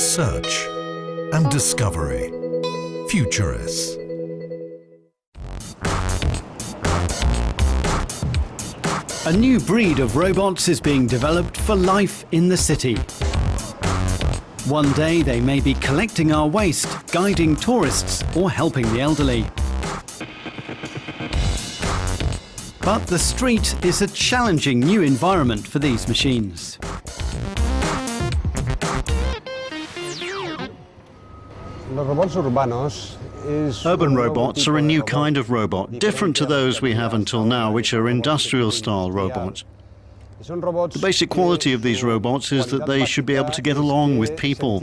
research and discovery. Futurists. A new breed of robots is being developed for life in the city. One day they may be collecting our waste, guiding tourists, or helping the elderly. But the street is a challenging new environment for these machines. Urban robots are a new kind of robot, different to those we have until now, which are industrial-style robots. The basic quality of these robots is that they should be able to get along with people.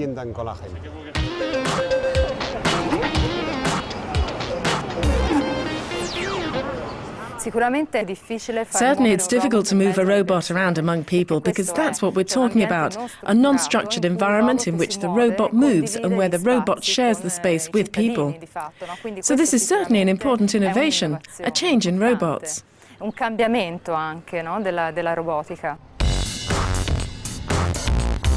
Certainly it's difficult to move a robot around among people because that's what we're talking about, a non-structured environment in which the robot moves and where the robot shares the space with people. So this is certainly an important innovation, a change in robots. Un cambiamento anche, no, della robotica.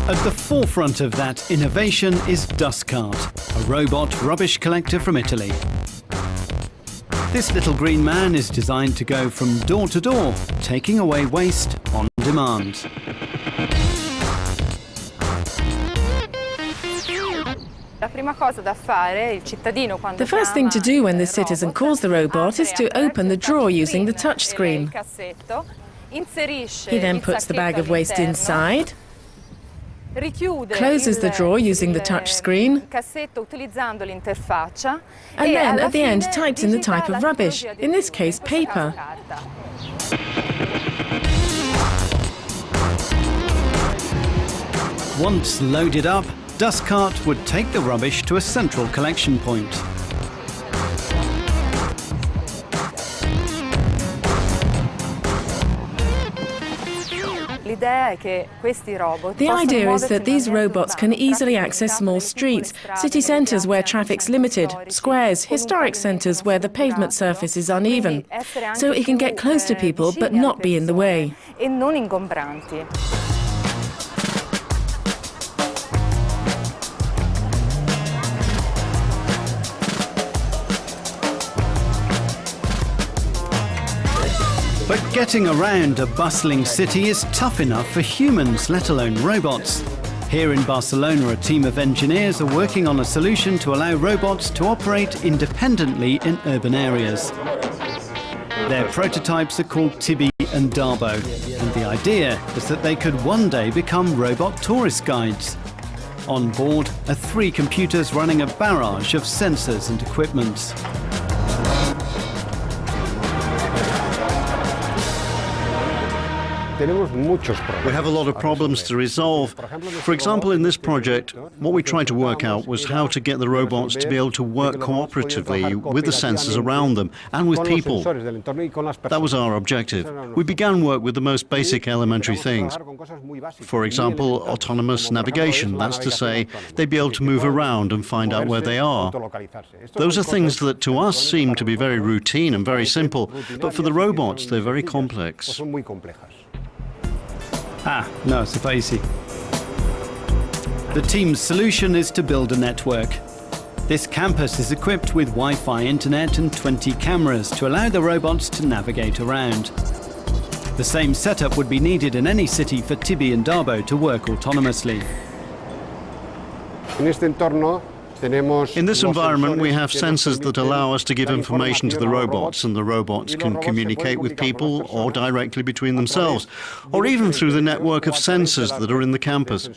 At the forefront of that innovation is Dustcart, a robot rubbish collector from Italy. This little green man is designed to go from door to door, taking away waste on demand. The first thing to do when the citizen calls the robot is to open the drawer using the touch screen. He then puts the bag of waste inside, closes the drawer using the touch screen, and then at the end types in the type of rubbish, in this case paper. Once loaded up, Dustcart would take the rubbish to a central collection point. The idea is that these robots can easily access small streets, city centres where traffic's limited, squares, historic centres where the pavement surface is uneven. So it can get close to people but not be in the way. But getting around a bustling city is tough enough for humans, let alone robots. Here in Barcelona, a team of engineers are working on a solution to allow robots to operate independently in urban areas. Their prototypes are called Tibi and Darbo, and the idea is that they could one day become robot tourist guides. On board are 3 computers running a barrage of sensors and equipment. We have a lot of problems to resolve. For example, in this project, what we tried to work out was how to get the robots to be able to work cooperatively with the sensors around them and with people. That was our objective. We began work with the most basic elementary things. For example, autonomous navigation. That's to say, they'd be able to move around and find out where they are. Those are things that to us seem to be very routine and very simple, but for the robots, they're very complex. No, c'est pas ici. The team's solution is to build a network. This campus is equipped with Wi-Fi internet and 20 cameras to allow the robots to navigate around. The same setup would be needed in any city for Tibi and Darbo to work autonomously. In this environment, we have sensors that allow us to give information to the robots, and the robots can communicate with people or directly between themselves, or even through the network of sensors that are in the campus.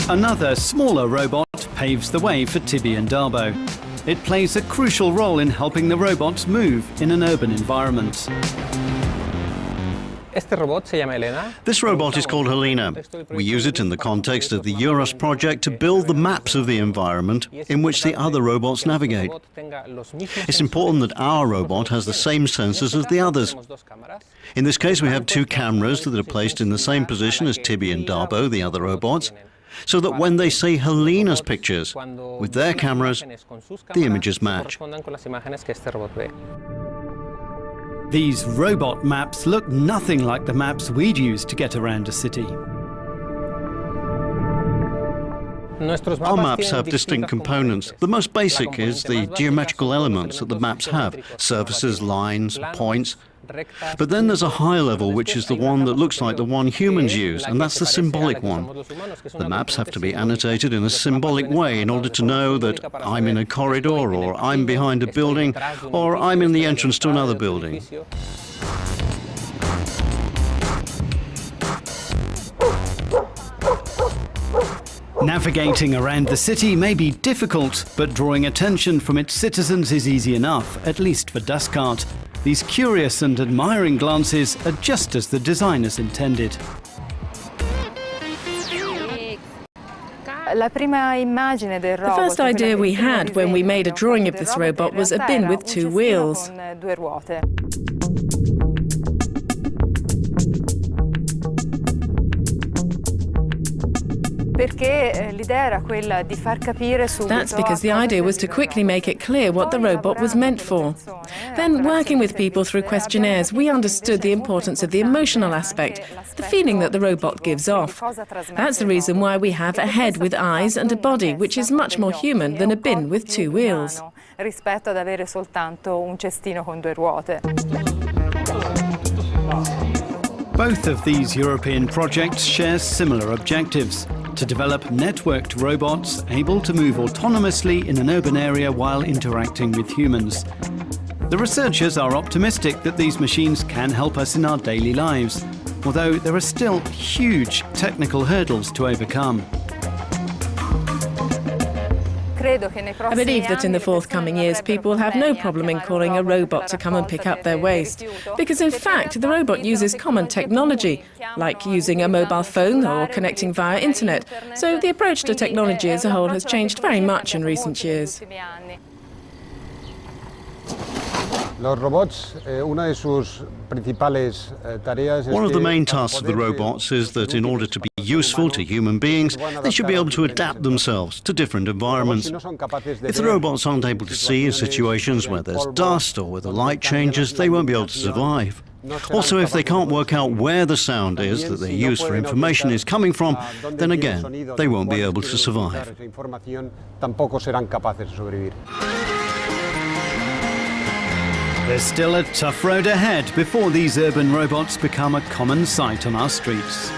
Another smaller robot paves the way for Tibi and Darbo. It plays a crucial role in helping the robots move in an urban environment. This robot is called Helena. We use it in the context of the EUROS project to build the maps of the environment in which the other robots navigate. It's important that our robot has the same sensors as the others. In this case, we have 2 cameras that are placed in the same position as Tibi and Darbo, the other robots, so that when they see Helena's pictures with their cameras, the images match. These robot maps look nothing like the maps we'd use to get around a city. Our maps have distinct components. The most basic is the geometrical elements that the maps have: surfaces, lines, points. But then there's a higher level, which is the one that looks like the one humans use, and that's the symbolic one. The maps have to be annotated in a symbolic way in order to know that I'm in a corridor, or I'm behind a building, or I'm in the entrance to another building. Navigating around the city may be difficult, but drawing attention from its citizens is easy enough, at least for Dustcart. These curious and admiring glances are just as the designers intended. The first idea we had when we made a drawing of this robot was a bin with two wheels. That's because the idea was to quickly make it clear what the robot was meant for. Then, working with people through questionnaires, we understood the importance of the emotional aspect, the feeling that the robot gives off. That's the reason why we have a head with eyes and a body, which is much more human than a bin with two wheels. Both of these European projects share similar objectives: to develop networked robots able to move autonomously in an urban area while interacting with humans. The researchers are optimistic that these machines can help us in our daily lives, although there are still huge technical hurdles to overcome. I believe that in the forthcoming years people will have no problem in calling a robot to come and pick up their waste. Because in fact, the robot uses common technology, like using a mobile phone or connecting via internet. So the approach to technology as a whole has changed very much in recent years. One of the main tasks of the robots is that in order to be useful to human beings, they should be able to adapt themselves to different environments. If the robots aren't able to see in situations where there's dust or where the light changes, they won't be able to survive. Also, if they can't work out where the sound is that they use for information is coming from, then again, they won't be able to survive. There's still a tough road ahead before these urban robots become a common sight on our streets.